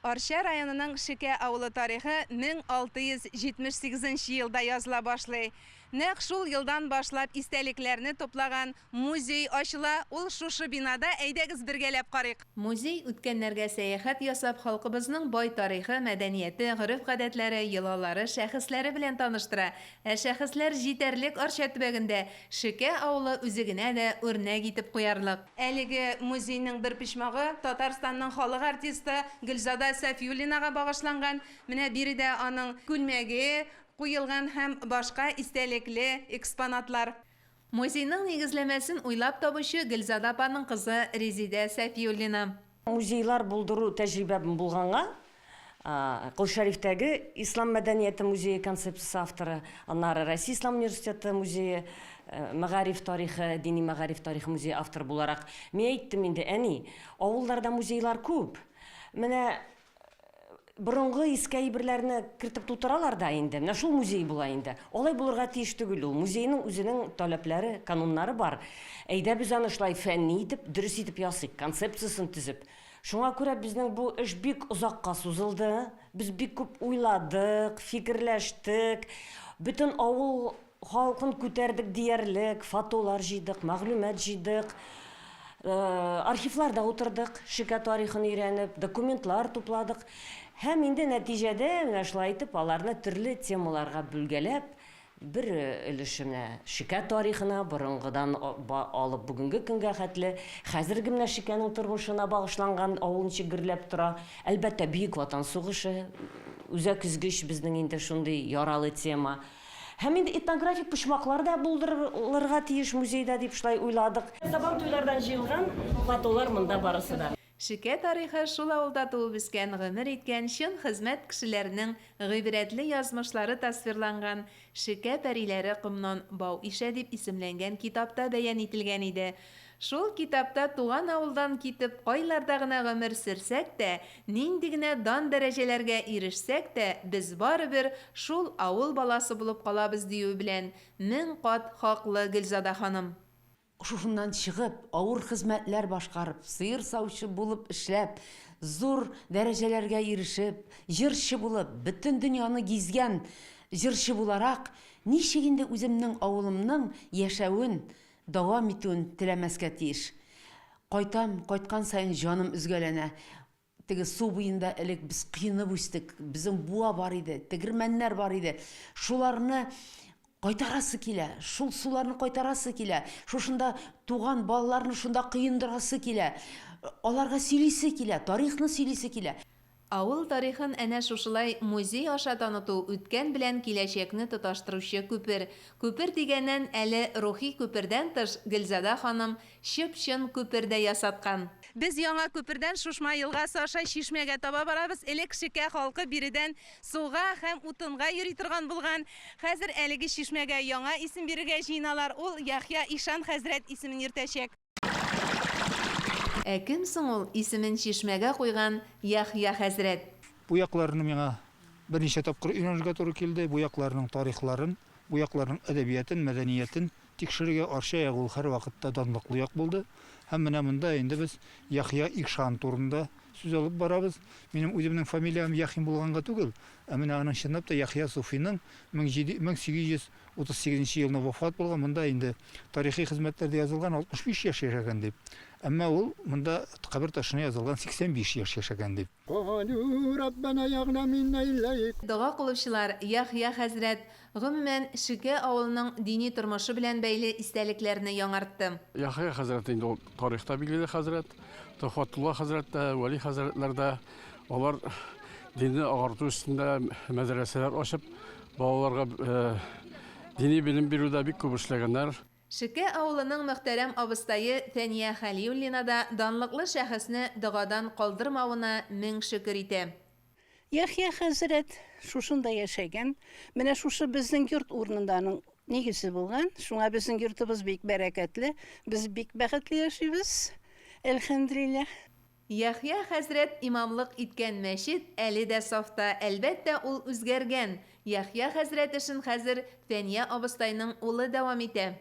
Арча районының Шике авылы тарихы 1678 елда языла башлый. Нәк шул елдан башлап истәлекләрне топлаган музей ачыла, ул шушы бинада, әйдәгез бергәләп карыйк. Музей үткәннәргә сәяхәт ясап халкыбызның бай тарихы, мәдәнияте, гореф-гадәтләре, йолалары, шәхесләре белән таныштыра. Ә шәхесләр җитәрлек Арча төбәгендә Шике авылы үзе генә дә үрнәк итеп куярлык. Әлеге музейның бер почмагы Татарстанның халык артисты Гөлзада Сафиуллинага багышланган. Менә биредә аның күлмәге куелган һәм башка истәлекле экспонатлар. Музейның нигезләмәсен уйлап табучы Гөлзада апаның кызы Резидә Сафиуллина. Музейлар булдыру тәҗрибәм булганга, Кылшарифтәге Ислам мәдәнияте музее концепциясе авторы, аннары Россия Ислам университеты музее, мәгариф тарихы, дини мәгариф тарихы музее автор буларак, мен әйттем инде, әни, авылларда музейлар күп. Менә Борынгы иске әйберләрне кертеп тутыралар да инде. Менә шул музей була инде. Алай булырга тиеш түгел ул. Музейның үзенең таләпләре, кануннары бар. Әйдә без аны шулай фәнни итеп, дөрес итеп ясыйк, концепциясын төзеп. Шуңа күрә безнең бу эш бик озакка сузылды. Без бик күп уйладык, фикерләштек. Бөтен авыл халкын күтәрдек диярлек, фотолар җыйдык, мәгълүмат җыйдык. Архивларда утырдык, Шике тарихын өйрәнеп, документлар тупладык. Һәм инде нәтиҗәдә менә шулай итеп аларны төрле темаларга бүлгәләп, бер өлешенә Шике тарихына, борынгыдан алып бүгенге көнгә хәтле, хәзерге менә Шикәнең тормышына багышланган авыл ничек гөрләп тора. Әлбәттә, Бөек Ватан сугышы, үзәк үзгеч безнең инде шундый яралы тема. Һәм инде этнографик почмаклар да булдырылырга тиеш музейда дип шулай уйладык. Сабан туйлардан җыелган фотолар монда барысы да. Шике тарихы шул авылда туып үскән, гомер иткән чын хезмәт кешеләренең гыйбрәтле язмышлары тасвирланган, Шике пәриләре комнан бау ишә дип исемләнгән китапта бәян ителгән иде. Шул китапта туган авылдан китеп, кайларда гына гомер сөрсәк тә, нинди генә дан дәрәҗәләргә ирешсәк тә, без барыбер шул авыл баласы булып калабыз дию белән 1000 кат хаклы Гөлзада ханым. Шушыннан чыгып, авыр хезмәтләр башкарып, сыер саучы булып эшләп, зур дәрәҗәләргә ирешеп, җырчы булып, бөтен дөньяны гизгән җырчы буларак, ничек инде үземнең авылымның яшәвен дәвам итүен теләмәскә тиеш. Кайткан сайын җаным үзгәләнә. Теге су буенда элек без кыенып үстек, безнең буа бар иде, тегермәннәр бар иде. Шуларны кайтарасы килә, шул суларны кайтарасы килә, шушында туган балаларны шунда кыендырасы килә, аларга сөйлисе килә, тарихны сөйлисе килә. Авыл тарихын әнә шушылай музей аша таныту үткән белән киләчәкне тоташтыручы күпер. Күпер дигәннән әле рухи күпердән тыш Гөлзада ханым чып-чын күпердә ясаткан. Без яңа күпердән Шушма елгасы аша Чишмәгә таба барабыз. Элек Шике халкы биредән суга һәм утынга йөри торган булган. Хәзер әлеге Чишмәгә яңа исем бирергә җыйналар. Ул Яхья Ишан хәзрәт исемен йөртәчәк. Ә кем соң ул исемен Чишмәгә куйган Яхья хәзрәт? Бу якларны миңа берничә тапкыр өйрәнергә туры килде. Бу якларның тарихларын, бу якларның әдәбиятын, мәдәниятен тикшерергә Арча ягы һәр вакытта данлыклы як булды. Һәм менә монда инде без Яхья Ишан турында сүз алып барабыз. Минем үземнең фамилиям Яхин булганга түгел, ә менә аның чынлап та Яхья Суфиның 1838 елда вафат булган. Монда инде тарихи хезмәтләрдә язылган 65 яшь яшәгән дип. Әмма ул монда кабер ташына язылган 85 яшь яшәгән дип. Дога кылучылар Яхья хәзрәт гомумән Шике авылының дини тормышы белән бәйле истәлекләрне яңартты. Яхья хәзрәт инде тарихта билгеле хәзрәт, Тафатулла хәзрәт тә, Вали хәзрәтләр дә алар динне агарту өстендә мәдрәсәләр ачып, балаларга дини белем бирүдә бик күп эшләгәннәр. Шике авылының мөхтәрәм абыстайы Фәния Хәлиуллина да данлыклы шәхесне догадан калдырмавына 1000 шөкер итә. Яхья хәзрәт шушында яшәгән. Менә шушы безнең йорт урынынданың нигезе булган. Шуңа безнең йортыбыз бик бәрәкәтле. Без бик бәхетле яшибез. Әлхәмдүлилләх. Яхья хәзрәт имамлык иткән мәчет әле дә сафта, әлбәттә ул үзгәргән. Яхья хәзрәт эшен хәзер Фәния абыстайның улы дәвам итә.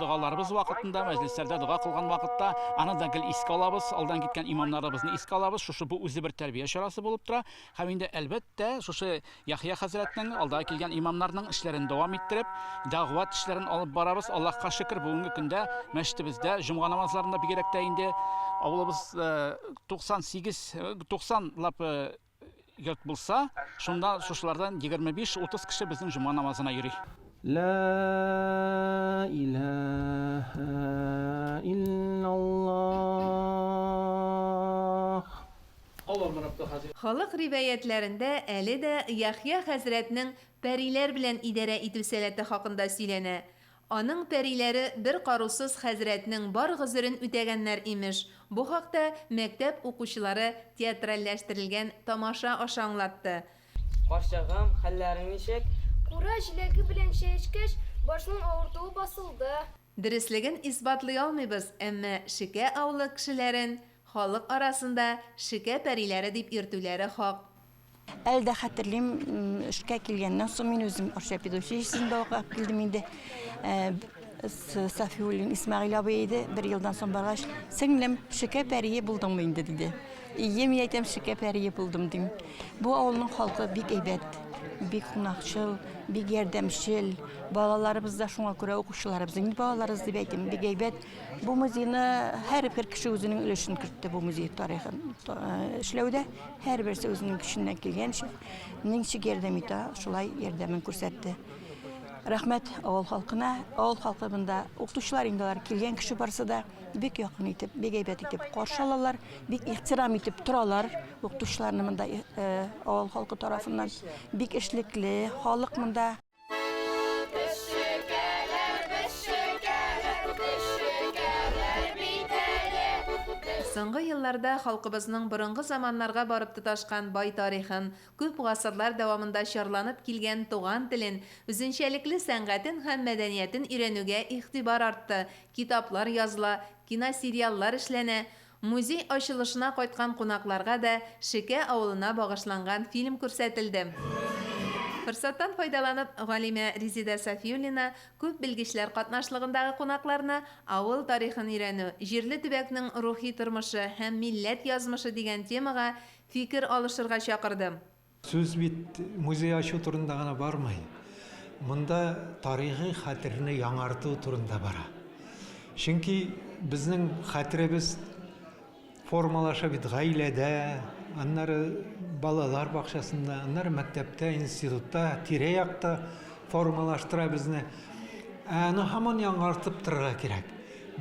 Дугаларыбыз вакытында, мәҗлесләрдә дуга кылган вакытта, аны да гел искә алабыз, алдан киткән имамнарыбызны искә алабыз. Шушы бу үзе бер тәрбия чарасы булып тора. Һәм инде әлбәттә, шушы Яхья хәзрәтнең алда килгән имамнарның эшләрен дәвам иттереп, дәгъват эшләрен алып барабыз. Аллаһка шөкер, бүгенге көндә мәчетебездә җомга намазларында бигрәк тә инде авылыбыз 90 лап йорт булса, шунда шушылардан 25-30 кеше безнең җомга намазына йөри. لا إله إلا الله. Халык риваятләрендә әле дә Яхья хәзрәтнең пәриләр белән идарә итү сәләте хакында сөйләнә. Аның пәриләре бер карусыз хәзрәтнең бар гызырын үтәгәннәр имеш. Бу хакта мәктәп укучылары театральләштерелгән тамаша аша аңлатты. Карчыгым, хәлләрең ничек? Кура җиләге белән чәчкәч, башның авыртуы басылды. Дөрестлеген исбатлый алмыйбыз, әмма Шикә авылы кешеләрен халык арасында Шикә пәриләре дип йөртүләре хак. Әлдә хәтерлим, эшкә килгәннән соң мин үзем Арча-Педучилищесында укып килдем инде. Сафиуллин Исмәгыйль абый иде, 1 елдан соң баргач, сеңлем Шикә пәрие булдыңмы инде диде. Ие, мин әйтәм, Шикә пәрие булдым дим. Бу авылның халкы бик әйбәт, бик кунакчыл, бик ярдәмчел. Балаларыбыз да шуңа күрә укучыларыбыз, балаларыбыз дип әйтәм, бик әйбәт. Бу музейны һәрбер кеше үзенең өлешен кертте бу музей тарихын эшләүдә. Һәрберсе үзенең көченнән килгәнчә ничек ярдәм итә, шулай ярдәмен күрсәтте. Рәхмәт авыл халкына, авыл халкы монда укытучылар инде килгән кеше барсы да бик якын итеп, бик әйбәт итеп каршы алалар, бик ихтирам итеп торалар. Укытучыларны монда авыл халкы тарафыннан бик эшлекле, халык монда Соңгы елларда халкыбызның борынгы заманнарга барып тоташкан бай тарихын, күп гасырлар дәвамында чарланып килгән туган телен, үзенчәлекле сәнгатен һәм мәдәниятен өйрәнүгә игътибар артты. Китаплар языла, киносериаллар эшләнә. Музей ачылышына кайткан кунакларга да Шикә авылына багышланган фильм күрсәтелде. Фырсаттан файдаланып, Галимә Резида Сафиуллина күп белгечләр катнашлыгындагы кунакларны авыл тарихын өйрәнү, җирле төбәкнең рухи тормышы һәм милләт язмышы дигән темага фикер алышырга чакырды. Сүз бит музей ачу турында гына бармый. Монда тарихи хәтерне яңарту турында бара. Чөнки безнең хәтеребез формалаша бит гаиләдә, аннары балалар бакчасында, аннары мәктәптә, институтта, тирә-якта формалаштыра безне. Аны һаман яңартып торырга кирәк.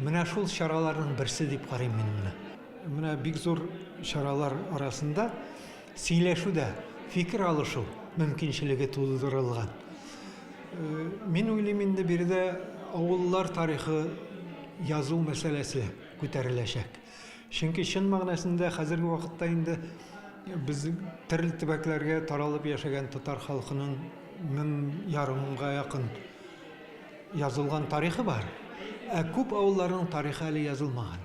Менә шул чараларның берсе дип карыйм мин моны. Менә бик зур чаралар арасында сөйләшүдә, фикер алышу мөмкинчелеге тудырылган. Мин уйлыйм инде биредә авыллар тарихы язу мәсьәләсе күтәреләчәк. Чөнки чын мәгънәсендә хәзерге вакытта инде без төрле төбәкләргә таралып яшәгән татар халкының 1000 меңгә якын язылган тарихы бар. Күп авылларның тарихы әле язылмаган.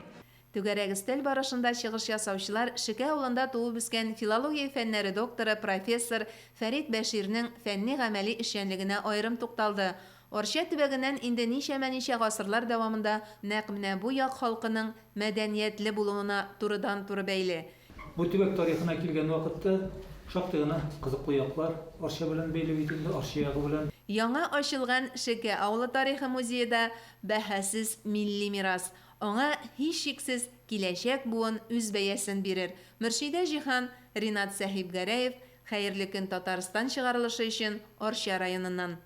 Түгәрәк өстәл барышында чыгыш ясаучылар Шикә авылында туып үскән филология фәннәре докторы профессор Фәрит Бәширнең фәнни-гамәли эшчәнлегенә аерым тукталды. Арча төбәгеннән инде ничә гасырлар дәвамында нәкъ менә бу як халкының мәдәниятле булуына турыдан-туры бәйле. Бу төбәк тарихына килгән вакытта шактый гына кызыклы яклар Арча белән бәйле ителде, Арча ягы белән. Яңа ачылган Шикә авылы тарихы музееда бәһасез милли мирас. Аңа һич шиксез киләчәк буын үз бәясен бирер. Мөршидә Җиһан, Ринат Сәхибгәрәев, хәерле көн Татарстан чыгарылышы өчен Арча районыннан.